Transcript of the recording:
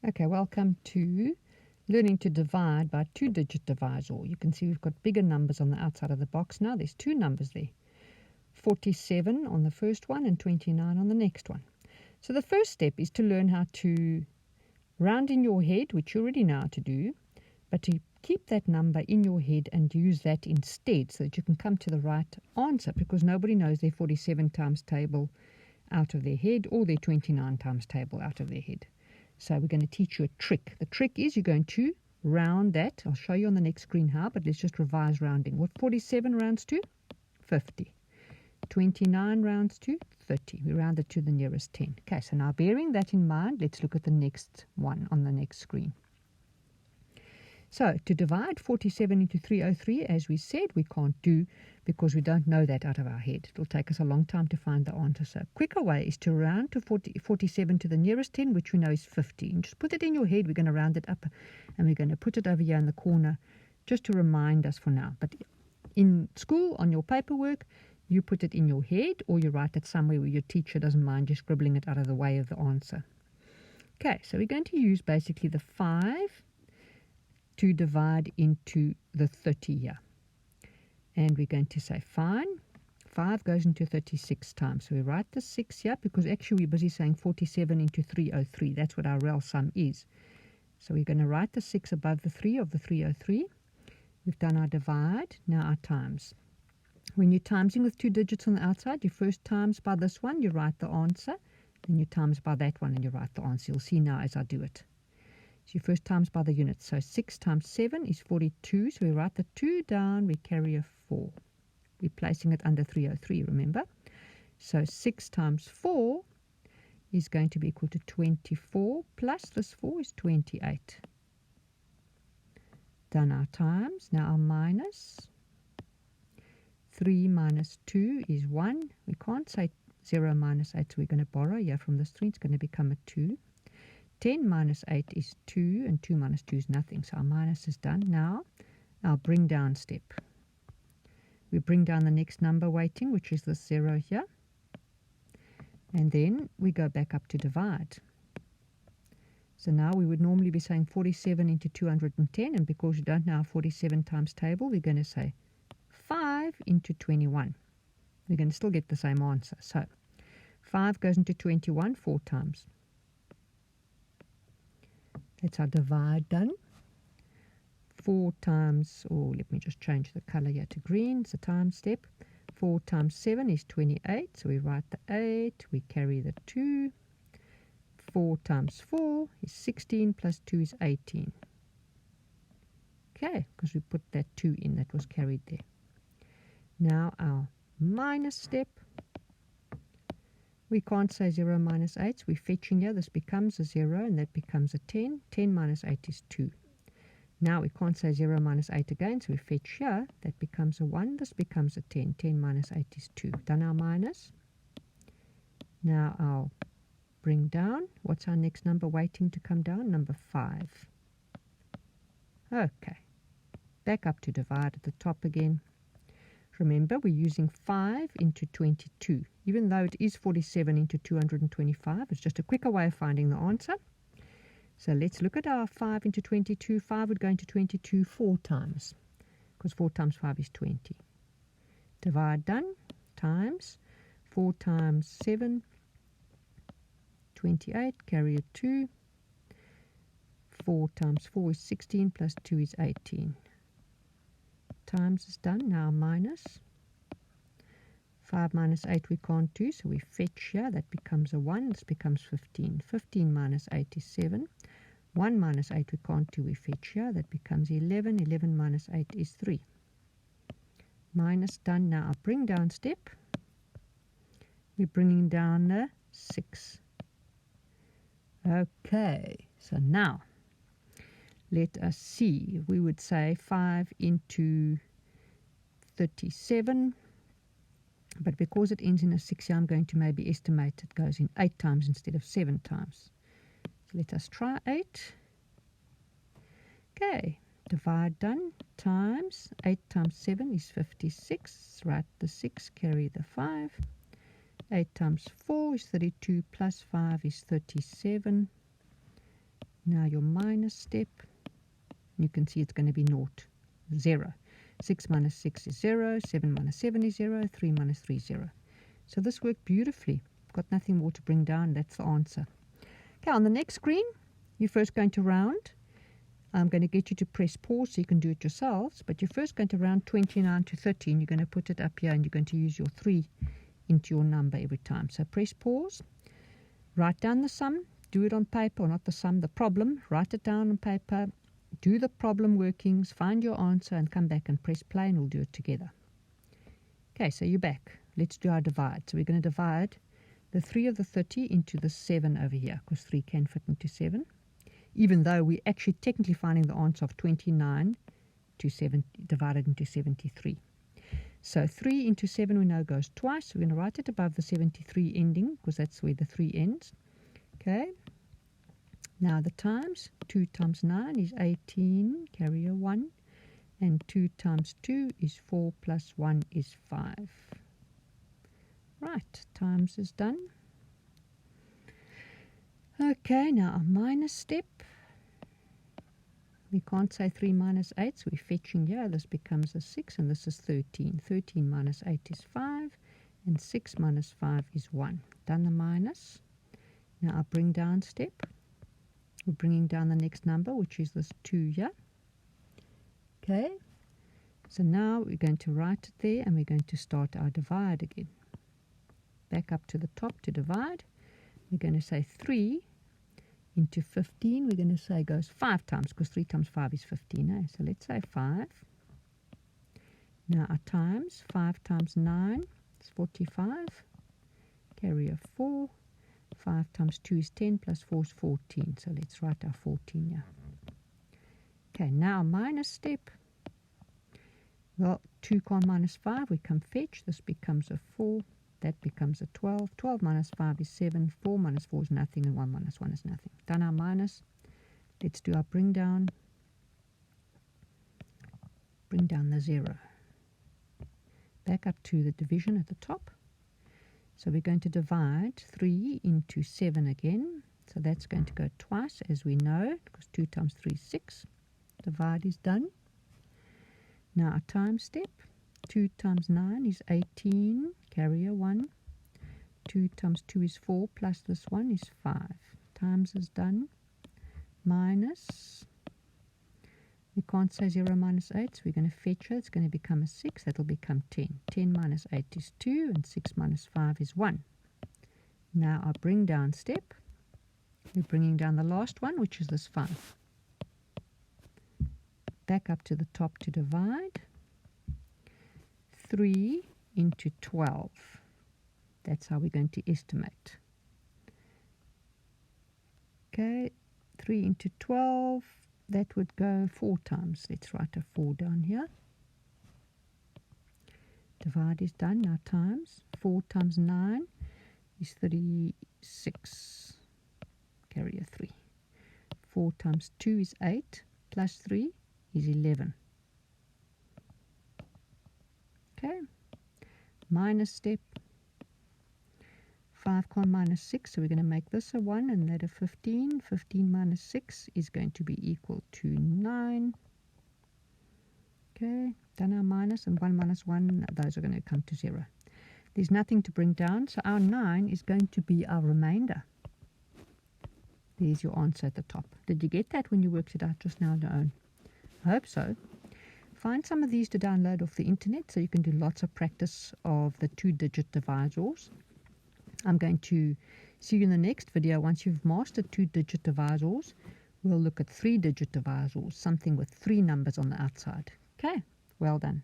Okay, welcome to learning to divide by two-digit divisor. You can see we've got bigger numbers on the outside of the box now. There's two numbers there, 47 on the first one and 29 on the next one. So the first step is to learn how to round in your head, which you already know how to do, but to keep that number in your head and use that instead so that you can come to the right answer, because nobody knows their 47 times table out of their head or their 29 times table out of their head. So we're going to teach you a trick. The trick is you're going to round that. I'll show you on the next screen how, but let's just revise rounding. What 47 rounds to? 50. 29 rounds to 30. We round it to the nearest 10. Okay, so now bearing that in mind, let's look at the next one on the next screen. So to divide 47 into 303, as we said, we can't do because we don't know that out of our head. It will take us a long time to find the answer. So a quicker way is to round to 47 to the nearest 10, which we know is 50. And just put it in your head. We're going to round it up and we're going to put it over here in the corner just to remind us for now. But in school, on your paperwork, you put it in your head or you write it somewhere where your teacher doesn't mind you scribbling it out of the way of the answer. Okay, so we're going to use basically the 5 to divide into the 30 here. And we're going to say fine. 5 goes into 36 times. So we write the 6 here because actually we're busy saying 47 into 303. That's what our real sum is. So we're going to write the 6 above the 3 of the 303. We've done our divide. Now our times. When you're timesing with two digits on the outside, you first times by this one, you write the answer. Then you times by that one and you write the answer. You'll see now as I do it. So you first times by the units. So 6 times 7 is 42. So we write the 2 down. We carry a 4. We're placing it under 303, remember? So 6 times 4 is going to be equal to 24. Plus this 4 is 28. Done our times. Now our minus. 3 minus 2 is 1. We can't say 0 minus 8. So we're going to borrow here from this 3. It's going to become a 2. 10 minus 8 is 2, and 2 minus 2 is nothing. So our minus is done. Now, our bring down step. We bring down the next number weighting, which is this 0 here. And then we go back up to divide. So now we would normally be saying 47 into 210, and because you don't know our 47 times table, we're going to say 5 into 21. We're going to still get the same answer. So 5 goes into 21 4 times. That's our divide done. 4 times, or let me just change the color here to green. It's a time step. 4 times 7 is 28. So we write the 8. We carry the 2. 4 times 4 is 16 plus 2 is 18. Okay, because we put that 2 in that was carried there. Now our minus step. We can't say 0 minus 8, so we're fetching here. This becomes a 0, and that becomes a 10. 10 minus 8 is 2. Now we can't say 0 minus 8 again, so we fetch here. That becomes a 1. This becomes a 10. 10 minus 8 is 2. Done our minus. Now I'll bring down. What's our next number waiting to come down? Number 5. Okay. Back up to divide at the top again. Remember, we're using 5 into 22. Even though it is 47 into 225, it's just a quicker way of finding the answer. So let's look at our 5 into 22. 5 would go into 22 4 times, because 4 times 5 is 20. Divide done, times. 4 times 7, 28, carry a 2. 4 times 4 is 16, plus 2 is 18. Times is done. Now minus. 5 minus 8 we can't do, so we fetch here. That becomes a 1. This becomes 15. 15 minus 8 is 7. 1 minus 8 we can't do. We fetch here. That becomes 11. 11 minus 8 is 3. Minus done. Now our bring down step. We're bringing down the 6. Okay, so now let us see. We would say 5 into 37. But because it ends in a 6 here, I'm going to maybe estimate it goes in 8 times instead of 7 times. So let us try 8. Okay, divide done, times. 8 times 7 is 56. Write the 6, carry the 5. 8 times 4 is 32, plus 5 is 37. Now your minus step, you can see it's going to be 0. 6 minus 6 is 0, 7 minus 7 is 0, 3 minus 3 is 0. So this worked beautifully. Got nothing more to bring down. That's the answer. Okay, on the next screen, you're first going to round. I'm going to get you to press pause so you can do it yourselves, but you're first going to round 29 to 30, and you're going to put it up here, and you're going to use your 3 into your number every time. So press pause, write down the sum, do it on paper, or not the sum, the problem, write it down on paper, do the problem workings, find your answer, and come back and press play, and we'll do it together. Okay, so you're back. Let's do our divide. So we're going to divide the 3 of the 30 into the 7 over here, because 3 can fit into 7, even though we're actually technically finding the answer of 29 to 7 divided into 73. So 3 into 7 we know goes twice. So we're going to write it above the 73 ending, because that's where the 3 ends. Okay. Now the times, 2 times 9 is 18, carry a 1. And 2 times 2 is 4 plus 1 is 5. Right, times is done. Okay, now a minus step. We can't say 3 minus 8, so we're fetching here. This becomes a 6, and this is 13. 13 minus 8 is 5, and 6 minus 5 is 1. Done the minus. Now our bring down step. We're bringing down the next number, which is this 2 here. Okay, so now we're going to write it there, and we're going to start our divide again. Back up to the top to divide. We're going to say 3 into 15. We're going to say goes 5 times, because 3 times 5 is 15. Eh? So let's say 5. Now our times, 5 times 9 is 45. Carry a 4. 5 times 2 is 10, plus 4 is 14. So let's write our 14 here. Okay, now minus step. Well, 2 can't minus 5. We come fetch. This becomes a 4. That becomes a 12. 12 minus 5 is 7. 4 minus 4 is nothing, and 1 minus 1 is nothing. Done our minus. Let's do our bring down. Bring down the 0. Back up to the division at the top. So we're going to divide 3 into 7 again. So that's going to go twice, as we know, because 2 times 3 is 6. Divide is done. Now our time step. 2 times 9 is 18, carry a 1. 2 times 2 is 4, plus this 1 is 5. Times is done. Minus. We can't say 0 minus 8, so we're going to fetch it. It's going to become a 6. That will become 10. 10 minus 8 is 2, and 6 minus 5 is 1. Now our bring down step. We're bringing down the last one, which is this 5. Back up to the top to divide. 3 into 12. That's how we're going to estimate. Okay, 3 into 12, that would go 4 times. Let's write a 4 down here. Divide is done. Now times. 4 times 9 is 36. Carry a 3. 4 times 2 is 8, plus 3 is 11. Okay, minus step. 5 can't minus 6, so we're going to make this a 1 and that a 15. 15 minus 6 is going to be equal to 9. Okay, done our minus, and 1 minus 1, those are going to come to 0. There's nothing to bring down, so our 9 is going to be our remainder. There's your answer at the top. Did you get that when you worked it out just now on your own? I hope so. Find some of these to download off the internet so you can do lots of practice of the 2-digit divisors. I'm going to see you in the next video. Once you've mastered 2-digit divisors, we'll look at 3-digit divisors, something with 3 numbers on the outside. Okay, well done.